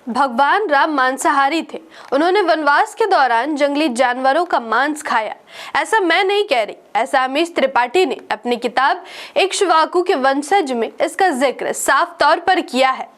भगवान राम मांसाहारी थे। उन्होंने वनवास के दौरान जंगली जानवरों का मांस खाया। ऐसा मैं नहीं कह रही, ऐसा अमीश त्रिपाठी ने अपनी किताब इक्ष्वाकु के वंशज में इसका जिक्र साफ तौर पर किया है।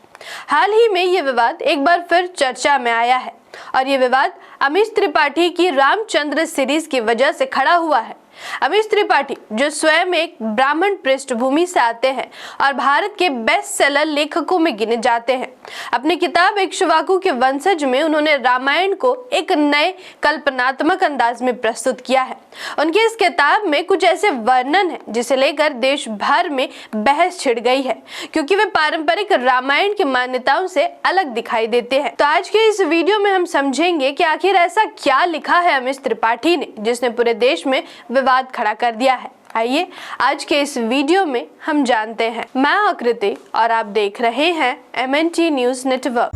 हाल ही में ये विवाद एक बार फिर चर्चा में आया है और ये विवाद अमीश त्रिपाठी की रामचंद्र सीरीज की वजह से खड़ा हुआ है। अमीश त्रिपाठी, जो स्वयं एक ब्राह्मण पृष्ठभूमि से आते हैं और भारत के बेस्ट सेलर लेखकों में गिने जाते हैं, अपनी किताब इक्ष्वाकु के वंशज में उन्होंने रामायण को एक नए कल्पनात्मक अंदाज में प्रस्तुत किया है। उनके इस किताब में कुछ ऐसे वर्णन है जिसे लेकर देश भर में बहस छिड़ गई है, क्योंकि वे पारंपरिक रामायण की मान्यताओं से अलग दिखाई देते हैं। तो आज के इस वीडियो में हम समझेंगे कि आखिर ऐसा क्या लिखा है अमीश त्रिपाठी ने जिसने पूरे देश में विवाद खड़ा कर दिया है। आइए आज के इस वीडियो में हम जानते हैं। मैं आकृति और आप देख रहे हैं MNT news network.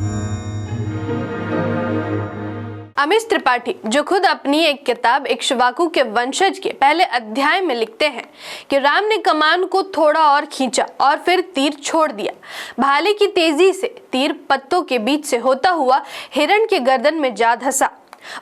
Amish Tripathi, जो खुद अपनी एक किताब इक्ष्वाकु के वंशज के पहले अध्याय में लिखते हैं कि राम ने कमान को थोड़ा और खींचा और फिर तीर छोड़ दिया। भाले की तेजी से तीर पत्तों के बीच से होता हुआ हिरण के गर्दन में जा धंसा।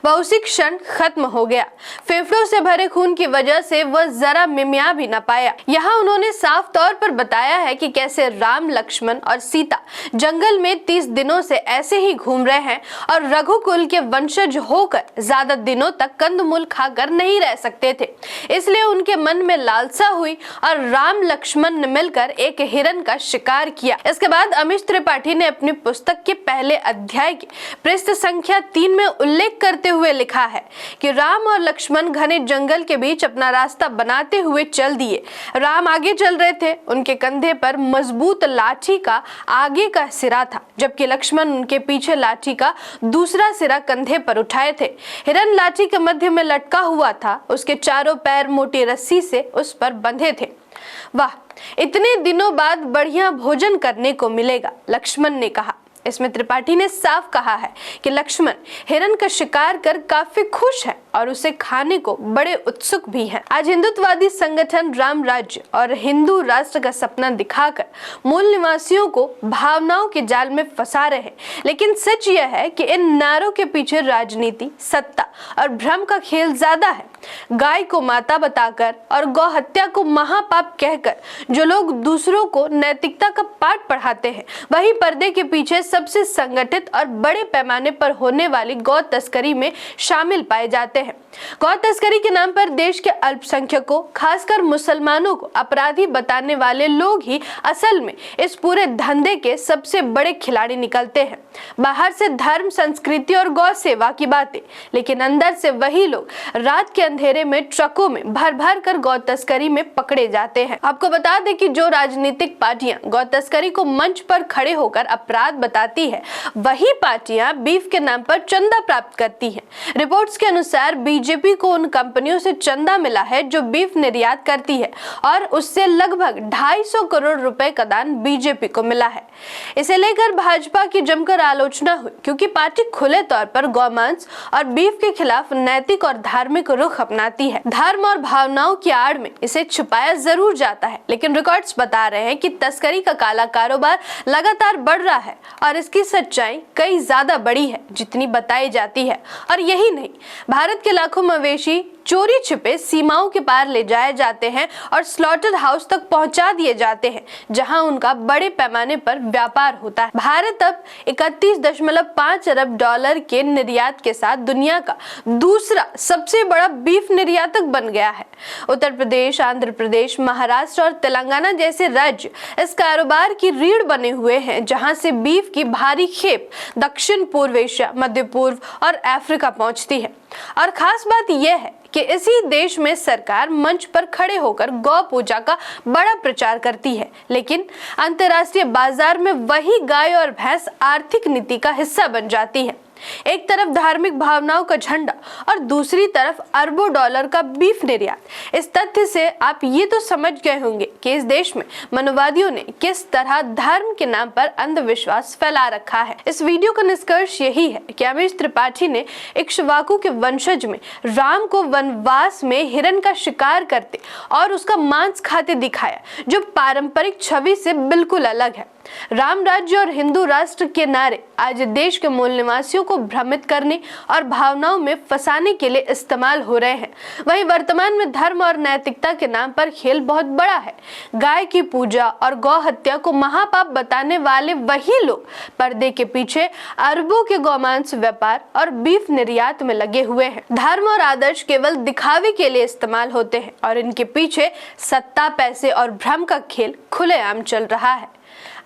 वह उसी क्षण खत्म हो गया। फेफड़ों से भरे खून की वजह से वह जरा मिमिया भी न पाया। यहाँ उन्होंने साफ तौर पर बताया है कि कैसे राम, लक्ष्मण और सीता जंगल में 30 दिनों से ऐसे ही घूम रहे हैं और रघुकुल के वंशज होकर ज्यादा दिनों तक कंदमूल खाकर नहीं रह सकते थे। इसलिए उनके मन में लालसा हुई और राम लक्ष्मण ने मिलकर एक हिरण का शिकार किया। इसके बाद अमीश त्रिपाठी ने अपनी पुस्तक के पहले अध्याय की पृष्ठ संख्या 3 में उल्लेख करते हुए लिखा है कि राम और लक्ष्मण घने जंगल के बीच अपना रास्ता बनाते हुए चल दिए। राम आगे चल रहे थे, उनके कंधे पर मजबूत लाठी का आगे का सिरा था, जबकि लक्ष्मण उनके पीछे लाठी का दूसरा सिरा कंधे पर उठाए थे। हिरण लाठी के मध्य में लटका हुआ था, उसके चारों पैर मोटी रस्सी से उस पर बंधे थे। वाह, इतने दिनों बाद बढ़िया भोजन करने को मिलेगा, लक्ष्मण ने कहा। इसमें त्रिपाठी ने साफ कहा है कि लक्ष्मण हिरण का शिकार कर काफी खुश है और उसे खाने को बड़े उत्सुक भी हैं। आज हिंदुत्ववादी संगठन राम राज्य और हिंदू राष्ट्र का सपना दिखाकर मूल निवासियों को भावनाओं के जाल में फंसा रहे हैं, लेकिन सच यह है कि इन नारों के पीछे राजनीति, सत्ता और भ्रम का खेल ज्यादा है। गाय को माता बताकर और गौ हत्या को महापाप कहकर जो लोग दूसरों को नैतिकता का पाठ पढ़ाते हैं, वही पर्दे के पीछे सबसे संगठित और बड़े पैमाने पर होने वाली गौ तस्करी में शामिल पाए जाते हैं। गौ तस्करी के नाम पर देश के अल्पसंख्यकों, खासकर मुसलमानों को अपराधी बताने वाले लोग ही असल में इस पूरे धंधे के सबसे बड़े खिलाड़ी निकलते हैं। बाहर से धर्म, संस्कृति और गौ सेवा की बातें, लेकिन अंदर से वही लोग रात के अंधेरे में ट्रकों में भर भर कर गौ तस्करी में पकड़े जाते हैं। आपको बता दें कि जो राजनीतिक पार्टियां गौ तस्करी को मंच पर खड़े होकर अपराध बताती है, वही पार्टियां बीफ के नाम पर चंदा प्राप्त करती हैं। रिपोर्ट्स के अनुसार बीजेपी को उन कंपनियों से चंदा मिला है जो बीफ निर्यात करती है और उससे लगभग 250 करोड़ रुपए का दान बीजेपी को मिला है। इसे लेकर भाजपा की जमकर आलोचना हुई, क्योंकि पार्टी खुले तौर पर गौमांस और बीफ के खिलाफ नैतिक और धार्मिक रुख अपनाती है। धर्म और भावनाओं की आड़ में इसे छुपाया जरूर जाता है, लेकिन रिकॉर्ड्स बता रहे हैं कि तस्करी का काला कारोबार लगातार बढ़ रहा है और इसकी सच्चाई कई ज्यादा बड़ी है जितनी बताई जाती है। और यही नहीं, भारत के लाखों मवेशी चोरी छिपे सीमाओं के पार ले जाए जाते हैं और स्लॉटर हाउस तक पहुंचा दिए जाते हैं, जहां उनका बड़े पैमाने पर व्यापार होता है। भारत अब 31.5 अरब डॉलर के निर्यात के साथ दुनिया का दूसरा सबसे बड़ा बीफ निर्यातक बन गया है। उत्तर प्रदेश, आंध्र प्रदेश, महाराष्ट्र और तेलंगाना जैसे राज्य इस कारोबार की रीढ़ बने हुए हैं, जहां से बीफ की भारी खेप दक्षिण पूर्व एशिया, मध्य पूर्व और अफ्रीका पहुंचती है। और खास बात यह है कि इसी देश में सरकार मंच पर खड़े होकर गौ पूजा का बड़ा प्रचार करती है, लेकिन अंतर्राष्ट्रीय बाजार में वही गाय और भैंस आर्थिक नीति का हिस्सा बन जाती है। एक तरफ धार्मिक भावनाओं का झंडा और दूसरी तरफ अरबों डॉलर का बीफ निर्यात। इस तथ्य से आप ये तो समझ गए होंगे कि इस देश में मनोवादियों ने किस तरह धर्म के नाम पर अंधविश्वास फैला रखा है। इस वीडियो का निष्कर्ष यही है कि अमीश त्रिपाठी ने इक्ष्वाकु के वंशज में राम को वनवास में हिरण का शिकार करते और उसका मांस खाते दिखाया, जो पारंपरिक छवि से बिल्कुल अलग है। राम राज्य और हिंदू राष्ट्र के नारे आज देश के मूल निवासियों को भ्रमित करने और भावनाओं में फंसाने के लिए इस्तेमाल हो रहे हैं। वहीं वर्तमान में धर्म और नैतिकता के नाम पर खेल बहुत बड़ा है। गाय की पूजा और गौ हत्या को महापाप बताने वाले वही लोग पर्दे के पीछे अरबों के गौमांस व्यापार और बीफ निर्यात में लगे हुए हैं। धर्म और आदर्श केवल दिखावे के लिए इस्तेमाल होते हैं और इनके पीछे सत्ता, पैसे और भ्रम का खेल खुलेआम चल रहा है।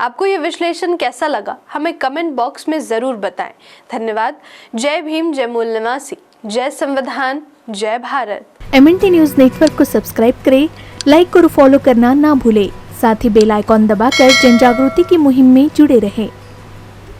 आपको ये विश्लेषण कैसा लगा, हमें कमेंट बॉक्स में जरूर बताएं। धन्यवाद। जय भीम, जय मूल निवासी, जय संविधान, जय भारत। MNT न्यूज नेटवर्क को सब्सक्राइब करें, लाइक और फॉलो करना ना भूलें। साथ ही बेल आइकॉन दबाकर जन जागृति की मुहिम में जुड़े रहें।